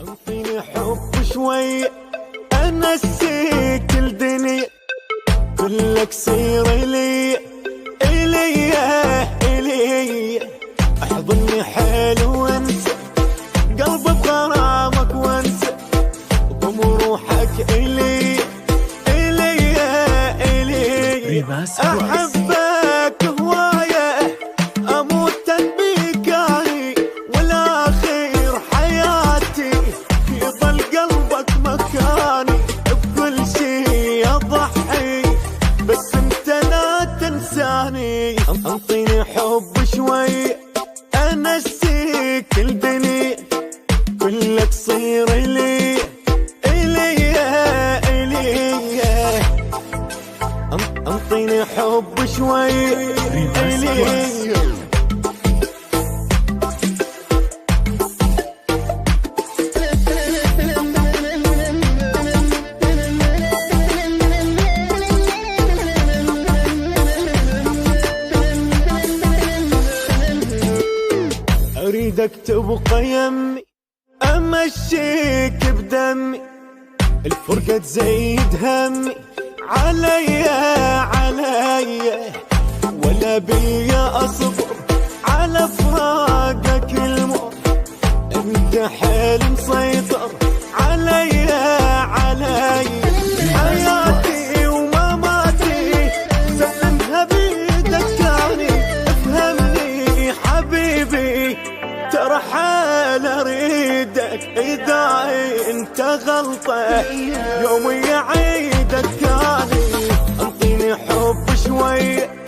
انطيني حب شوي انسيك الدنيا كلك صير الي احضني حلو وانسى قلبي بغرامك وانسى بمروحك الي احبك هوايه اموت بيك يعني والاخير حياتي يضل قلبك مكاني بكل شي اضحي بس انت لا تنساني انطيني حب شوي انسيك الدنيا كلك صير الي انطيني حب شوي اريدك تبقى يمي امشيك بدمي الفرقة تزيد همي عليا ولا بيا اصبر على فراقك المر انت حيل مسيطر عليا حياتي ومماتي سلمها بيدك يعني افهمني حبيبي ترى حال اريدك اذا انت غلطه يومي عيدك كاني انطيني حب شوي